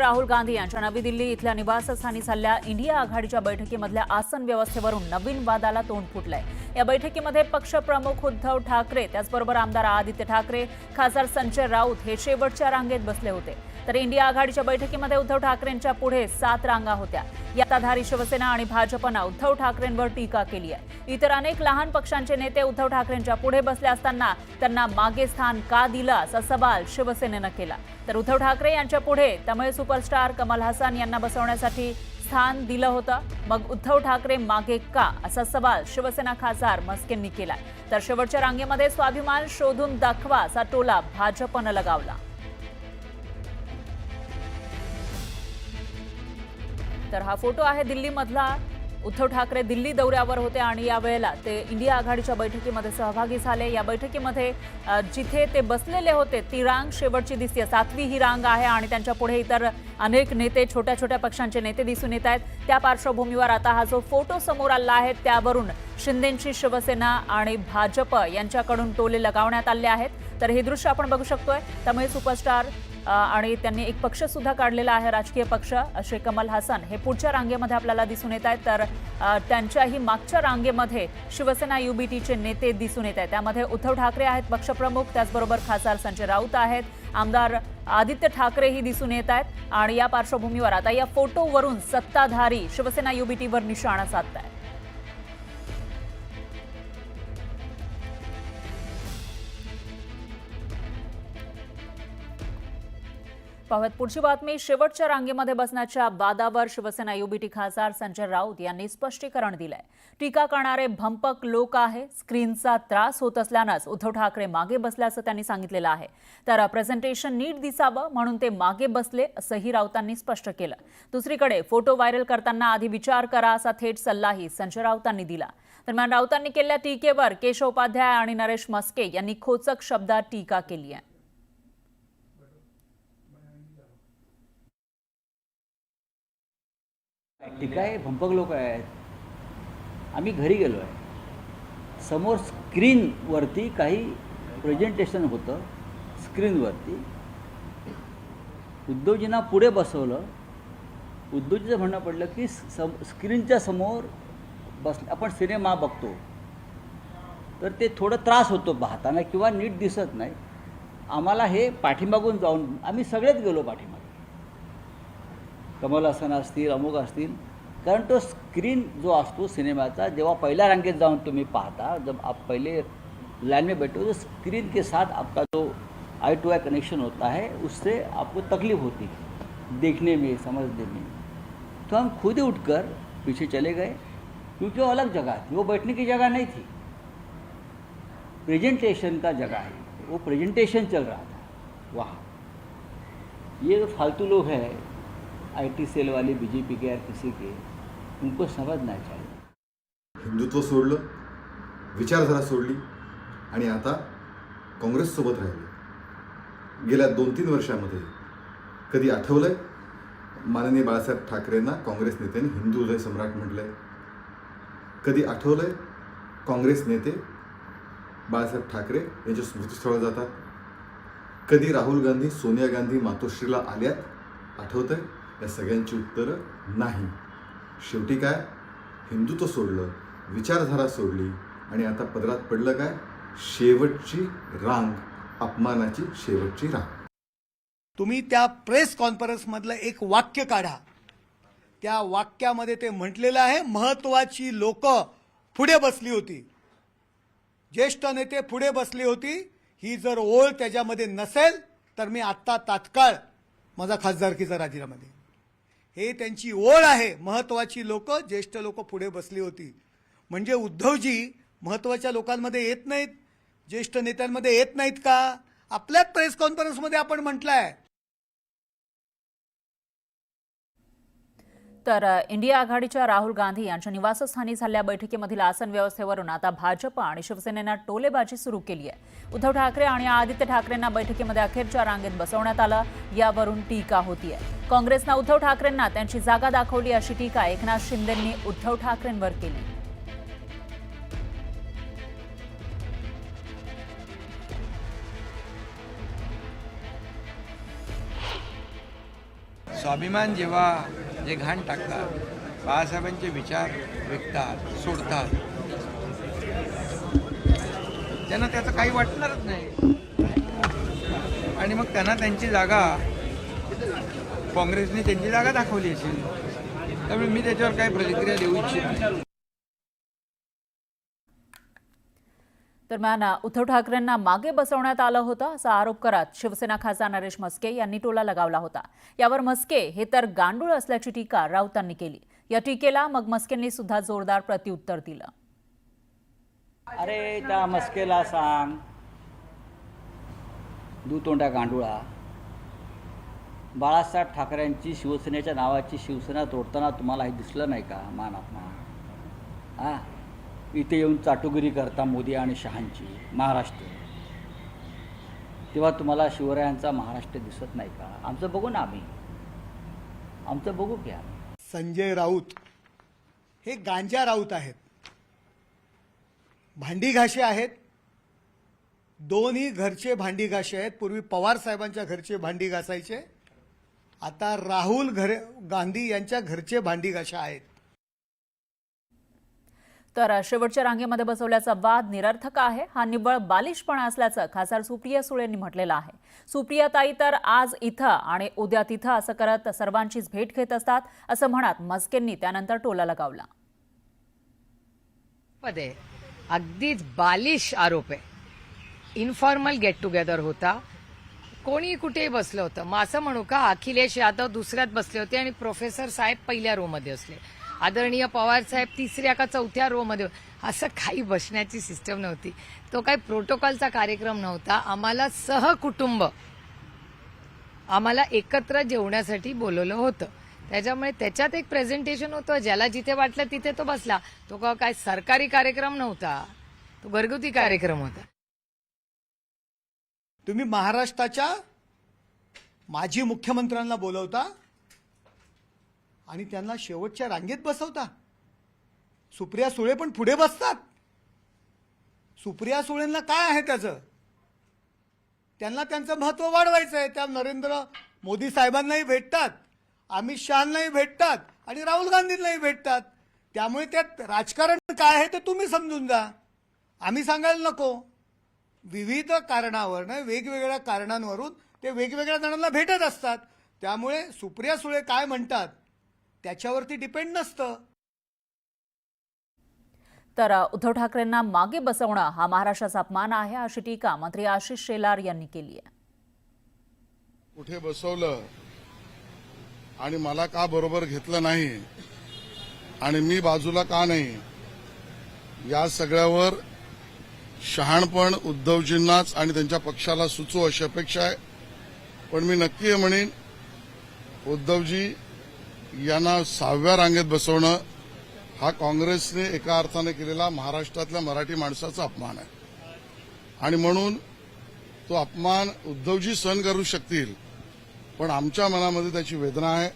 राहुल गांधी यांच्या नवी दिल्ली इथल्या निवासस्थानी झालेल्या इंडिया आघाडीच्या बैठकीमधल्या आसन व्यवस्थेवरून नवीन वादाला तोंड फुटलंय। या बैठकीमध्ये पक्षप्रमुख उद्धव ठाकरे, त्याचबरोबर आमदार आदित्य ठाकरे, खासदार संजय राऊत हे शेवटच्या रांगेत बसले होते। तर इंडिया आघाडीच्या बैठकीमध्ये उद्धव ठाकरेंच्या पुढे 7 रांगा होत्या। सत्ताधारी शिवसेना आणि भाजपनं उद्धव ठाकरेंवर टीका केली आहे। इतर अनेक लहान पक्षांचे नेते उद्धव ठाकरेंच्या पुढे बसले असताना त्यांना मागे स्थान का दिलं असा सवाल शिवसेनेनं केला। तर उद्धव ठाकरे यांच्या पुढे तमिळ सुपरस्टार कमल हसन यांना बसवण्यासाठी स्थान दिलं होतं, मग उद्धव ठाकरे मागे का असा सवाल शिवसेना खासदार मस्केंनी केला। तर शेवटच्या रांगेमध्ये स्वाभिमान शोधून दाखवा असा टोला भाजपनं लगावला। तर हा फोटो आहे दिल्लीमधला। उद्धव ठाकरे दिल्ली दौऱ्यावर होते आणि यावेळेला ते इंडिया आघाडीच्या बैठकीमध्ये सहभागी झाले। या बैठकीमध्ये जिथे ते बसलेले होते ती रांग शेवटची दिसते, 7वी ही रांग आहे आणि त्यांच्या पुढे इतर अनेक नेते, छोट्या छोट्या पक्षांचे नेते दिसून येत आहेत। त्या पार्श्वभूमीवर आता हा जो फोटो समोर आला आहे त्यावरून शिंदेंची शिवसेना आणि भाजप यांच्याकडून टोले लगावण्यात आले आहेत। तर हे दृश्य आपण बघू शकतोय। तमिळ सुपरस्टार आणि त्यांनी एक पक्ष सुद्धा काढलेला आहे, राजकीय पक्ष, असे कमल हसन हे पुढच्या रांगेमध्ये आपल्याला दिसून येत आहेत। तर त्यांच्याही मागच्या रांगेमध्ये शिवसेना युबीटीचे नेते दिसून येत आहेत। त्यामध्ये उद्धव ठाकरे आहेत पक्षप्रमुख, त्याचबरोबर खासदार संजय राऊत आहेत, आमदार आदित्य ठाकरेही दिसून येत आहेत। आणि या पार्श्वभूमीवर आता या फोटोवरून सत्ताधारी शिवसेना युबीटीवर निशाणा साधत आहेत। पाहूयात पुढची बातमी। शेवटच्या रांगेमध्ये बसण्याच्या वादावर शिवसेना युबीटी खासदार संजय राऊत यांनी स्पष्टीकरण दिलंय। टीका करणारे भंपक लोक आहे, स्क्रीनचा त्रास होत असल्यानंच उद्धव ठाकरे मागे बसल्याचं त्यांनी सांगितलेलं आहे। तर प्रेझेंटेशन नीट दिसावं म्हणून ते मागे बसले असंही राऊतांनी स्पष्ट केलं। दुसरीकडे फोटो व्हायरल करताना आधी विचार करा असा थेट सल्लाही संजय राऊतांनी दिला। दरम्यान राऊतांनी केलेल्या टीकेवर केशव उपाध्याय आणि नरेश मस्के यांनी खोचक शब्दात टीका केली आहे। टीका हे भंपक लोक आहेत। आम्ही घरी गेलो आहे, समोर स्क्रीनवरती काही प्रेझेंटेशन होतं, स्क्रीनवरती उद्धवजींना पुढे बसवलं। उद्धवजीचं म्हणणं पडलं की स्क्रीनच्या समोर आपण सिनेमा बघतो तर ते थोडं त्रास होतो पाहताना किंवा नीट दिसत नाही। आम्हाला हे पाठीमागून जाऊन आम्ही सगळेच गेलो पाठीमागे, कमल हसन असतील, अमुक असतील, कारण तो स्क्रीन जो असतो सिनेमाचा, जेव्हा पहिल्या रांगेत जाऊन तुम्ही पाहता, जब आप पहले लाइन में बैठे हो तो स्क्रीन के साथ आपका जो आई टू आई कनेक्शन होता है उससे आपको तकलीफ होती है देखने में, समझने में। तो हम खुद ही उठकर पीछे चले गए क्योंकि वो अलग जगह थी, वो बैठने की जगह नहीं थी, प्रेजेंटेशन का जगह है, वो प्रेजेंटेशन चल रहा था वहाँ। ये जो फालतू लोग हैं आईटी सेल वाले, बीजेपी के या किसी के, उनको समझना चाहिए। हिंदुत्व सोडलं, विचारधारा सोडली आणि आता काँग्रेससोबत राहिले। गेल्या 2-3 वर्षामध्ये कधी आठवलंय माननीय बाळासाहेब ठाकरेंना काँग्रेस नेत्यांनी हिंदू हृदय सम्राट म्हटलंय? कधी आठवलंय काँग्रेस नेते बाळासाहेब ठाकरे यांच्या स्मृतीस्थळावर जातात? कधी राहुल गांधी सोनिया गांधी मातोश्रीला आल्यात आठवतंय? या सगळ्यांची उत्तरं नाही। शेवटी काय, हिंदुत्व सोडलं, विचारधारा सोडली आणि आता पदरात पडलं काय? शेवटची रांग, अपमानाची शेवटची रांग। तुम्ही त्या प्रेस कॉन्फरन्समधलं एक वाक्य काढा, त्या वाक्यामध्ये ते म्हटलेलं आहे, महत्वाची लोक पुढे बसली होती, ज्येष्ठ नेते पुढे बसली होती। ही जर ओळ त्याच्यामध्ये नसेल तर मी आत्ता तात्काळ माझा खासदारकीचा राजीनामा देईन। हे त्यांची ओळ आहे, महत्वाची लोक, ज्येष्ठ लोक पुढे बसली होती। म्हणजे उद्धवजी महत्वाच्या लोकांमध्ये येत नाहीत, ज्येष्ठ नेत्यांमध्ये येत नाहीत का? आपल्याच प्रेस कॉन्फरन्समध्ये आपण म्हटलंय। तर इंडिया आघाडीच्या राहुल गांधी यांच्या निवासस्थानी झालेल्या बैठकीमधील आसन व्यवस्थेवरून आता भाजप आणि शिवसेनेनं टोलेबाजी सुरू केली आहे। उद्धव ठाकरे आणि आदित्य ठाकरेंना बैठकीमध्ये अखेरच्या रांगेत बसवण्यात आलं, यावरून टीका होतीये। काँग्रेसनं उद्धव ठाकरेंना त्यांची जागा दाखवली अशी टीका एकनाथ शिंदेंनी उद्धव ठाकरेंवर केली। स्वाभिमान जेव्हा जे घाण टाकतात, बाळासाहेबांचे विचार विकतात, सोडतात, त्यांना त्याचं काही वाटणारच नाही आणि मग त्यांना त्यांची जागा, काँग्रेसने त्यांची जागा दाखवली असेल. त्यामुळे मी त्याच्यावर काही प्रतिक्रिया देऊ इच्छित नाही. दरम्यान उद्धव ठाकरेंना मागे बसवण्यात आलं होतं असा आरोप करत शिवसेना खासदार नरेश म्हस्के यांनी टोला लगावला होता. यावर म्हस्के हे तर गांडूळ असल्याची टीका राऊतांनी केली. या टीकेला मग म्हस्केंनी सुद्धा जोरदार प्रत्युत्तर दिलं. अरे त्या मस्केला सांग, दुतोंड्या गांडुळा, बाळासाहेब ठाकरेंची शिवसेनेच्या नावाची शिवसेना तोडताना तुम्हाला हे दिसलं नाही का? मान अपमान हां, इथे येऊन चाटुगिरी करता मोदी आणि शहांची महाराष्ट्र, तेव्हा तुम्हाला शिवरायांचा महाराष्ट्र दिसत नाही का? आमचं बघू ना, आमचं बघू क्या. संजय राऊत हे गांजा राऊत आहेत, भांडी घाशे आहेत. दोन्ही घरचे भांडी घाशे आहेत. पूर्वी पवार साहेबांच्या घरचे भांडी घासायचे, आता राहुल गांधी यांच्या घरचे भांडी घाशा आहेत. तर शेवटच्या रांगेमध्ये बसवल्याचा वाद निरर्थक आहे, हा निव्वळ बालिशपणा असल्याचं खासदार सुप्रिया सुळेंनी म्हटलेलं आहे. सुप्रियाताई तर आज इथं आणि उद्या तिथं असं करत सर्वांचीच भेट घेत असतात असं म्हणत म्हस्केंनी त्यानंतर टोला लगावला. अगदीच बालिश आरोप आहे. इन्फॉर्मल गेट टुगेदर होता, कोणी कुठेही बसलं होतं. मग असं म्हणू का, अखिलेश यादव दुसऱ्यात बसले होते आणि प्रोफेसर साहेब पहिल्या रो मध्ये असले, आदरणीय पवार साहेब तिसऱ्या का चौथ्या रो मध्ये. असं काही बसण्याची सिस्टम नव्हती. तो काही प्रोटोकॉलचा कार्यक्रम नव्हता. आम्हाला सहकुटुंब, आम्हाला एकत्र जेवण्यासाठी बोलवलं होतं. त्याच्यामुळे त्याच्यात एक प्रेझेंटेशन होतं, ज्याला जिथे वाटलं तिथे तो बसला. तो काय सरकारी कार्यक्रम नव्हता, तो घरगुती कार्यक्रम होता. तुम्ही महाराष्ट्राच्या माजी मुख्यमंत्र्यांना बोलवता आणि त्यांना शेवटच्या रांगेत बसवता. सुप्रिया सुळे पण पुढे बसतात. सुप्रिया सुळेंना काय आहे त्याचं? त्यांना त्यांचं महत्व वाढवायचं आहे. त्या नरेंद्र मोदी साहेबांनाही भेटतात, अमित शहांनाही भेटतात आणि राहुल गांधींनाही भेटतात. त्यामुळे त्यात राजकारण काय आहे ते तुम्ही समजून जा, आम्ही सांगायला नको. विविध कारणावरनं, वेगवेगळ्या कारणांवरून ते वेगवेगळ्या जणांना भेटत असतात. त्यामुळे सुप्रिया सुळे काय म्हणतात त्याच्यावरती डिपेंड नसतं. तर उद्धव ठाकरेंना मागे बसवणं हा महाराष्ट्राचा अपमान आहे अशी टीका मंत्री आशिष शेलार यांनी केली आहे. कुठे बसवलं आणि मला का बरोबर घेतलं नाही आणि मी बाजूला का नाही, या सगळ्यावर शहाणपण उद्धवजींनाच आणि त्यांच्या पक्षाला सुचो अशी अपेक्षा आहे. पण मी नक्की हे म्हणेन, उद्धवजी यांना 6व्या रांगेत बसवणं हा काँग्रेसने एका अर्थाने केलेला महाराष्ट्रातल्या मराठी माणसाचा अपमान आहे. आणि म्हणून तो अपमान उद्धवजी सहन करू शकतील, पण आमच्या मनामध्ये त्याची वेदना आहे.